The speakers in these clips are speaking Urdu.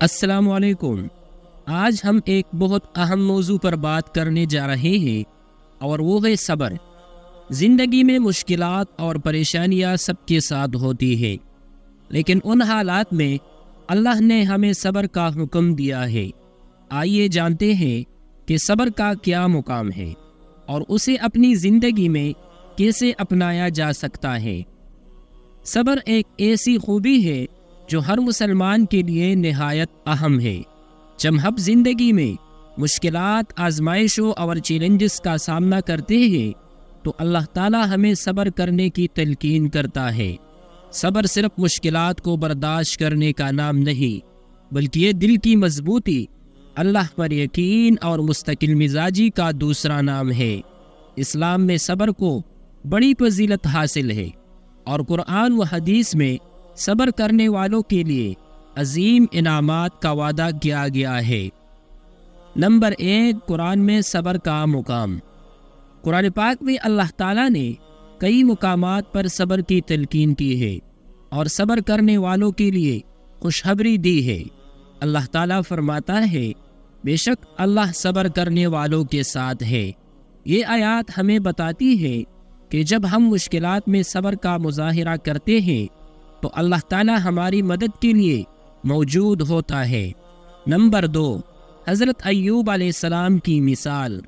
السلام علیکم۔ آج ہم ایک بہت اہم موضوع پر بات کرنے جا رہے ہیں اور وہ ہے صبر۔ زندگی میں مشکلات اور پریشانیاں سب کے ساتھ ہوتی ہیں، لیکن ان حالات میں اللہ نے ہمیں صبر کا حکم دیا ہے۔ آئیے جانتے ہیں کہ صبر کا کیا مقام ہے اور اسے اپنی زندگی میں کیسے اپنایا جا سکتا ہے۔ صبر ایک ایسی خوبی ہے جو ہر مسلمان کے لیے نہایت اہم ہے۔ جب ہم زندگی میں مشکلات، آزمائشوں اور چیلنجز کا سامنا کرتے ہیں تو اللہ تعالی ہمیں صبر کرنے کی تلقین کرتا ہے۔ صبر صرف مشکلات کو برداشت کرنے کا نام نہیں، بلکہ یہ دل کی مضبوطی، اللہ پر یقین اور مستقل مزاجی کا دوسرا نام ہے۔ اسلام میں صبر کو بڑی فضیلت حاصل ہے اور قرآن و حدیث میں صبر کرنے والوں کے لیے عظیم انعامات کا وعدہ کیا گیا ہے۔ نمبر 1، قرآن میں صبر کا مقام۔ قرآن پاک میں اللہ تعالیٰ نے کئی مقامات پر صبر کی تلقین کی ہے اور صبر کرنے والوں کے لیے خوشخبری دی ہے۔ اللہ تعالیٰ فرماتا ہے، بے شک اللہ صبر کرنے والوں کے ساتھ ہے۔ یہ آیات ہمیں بتاتی ہے کہ جب ہم مشکلات میں صبر کا مظاہرہ کرتے ہیں تو اللہ تعالیٰ ہماری مدد کے لیے موجود ہوتا ہے۔ نمبر 2، حضرت ایوب علیہ السلام کی مثال۔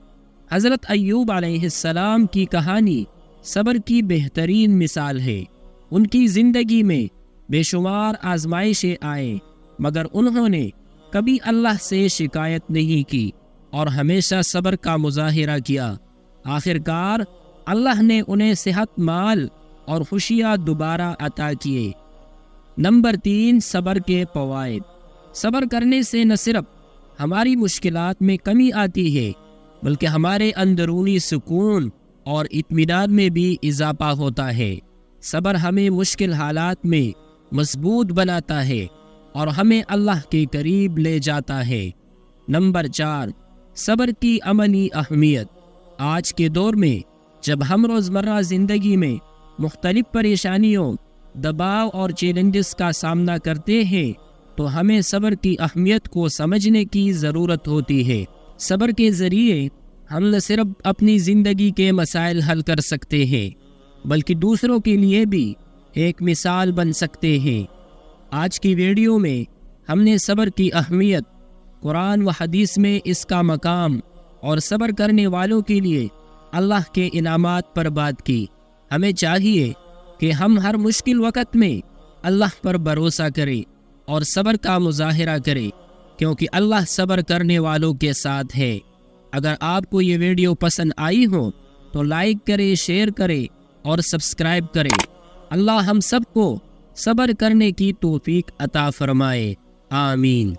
حضرت ایوب علیہ السلام کی کہانی صبر کی بہترین مثال ہے۔ ان کی زندگی میں بے شمار آزمائشیں آئیں، مگر انہوں نے کبھی اللہ سے شکایت نہیں کی اور ہمیشہ صبر کا مظاہرہ کیا۔ آخرکار اللہ نے انہیں صحت، مال اور خوشیاں دوبارہ عطا کیے۔ نمبر 3، صبر کے فوائد۔ صبر کرنے سے نہ صرف ہماری مشکلات میں کمی آتی ہے بلکہ ہمارے اندرونی سکون اور اطمینان میں بھی اضافہ ہوتا ہے۔ صبر ہمیں مشکل حالات میں مضبوط بناتا ہے اور ہمیں اللہ کے قریب لے جاتا ہے۔ نمبر 4، صبر کی عملی اہمیت۔ آج کے دور میں جب ہم روزمرہ زندگی میں مختلف پریشانیوں، دباؤ اور چیلنجز کا سامنا کرتے ہیں تو ہمیں صبر کی اہمیت کو سمجھنے کی ضرورت ہوتی ہے۔ صبر کے ذریعے ہم نہ صرف اپنی زندگی کے مسائل حل کر سکتے ہیں بلکہ دوسروں کے لیے بھی ایک مثال بن سکتے ہیں۔ آج کی ویڈیو میں ہم نے صبر کی اہمیت، قرآن و حدیث میں اس کا مقام اور صبر کرنے والوں کے لیے اللہ کے انعامات پر بات کی۔ ہمیں چاہیے کہ ہم ہر مشکل وقت میں اللہ پر بھروسہ کریں اور صبر کا مظاہرہ کریں، کیونکہ اللہ صبر کرنے والوں کے ساتھ ہے۔ اگر آپ کو یہ ویڈیو پسند آئی ہو تو لائک کریں، شیئر کریں اور سبسکرائب کریں۔ اللہ ہم سب کو صبر کرنے کی توفیق عطا فرمائے، آمین۔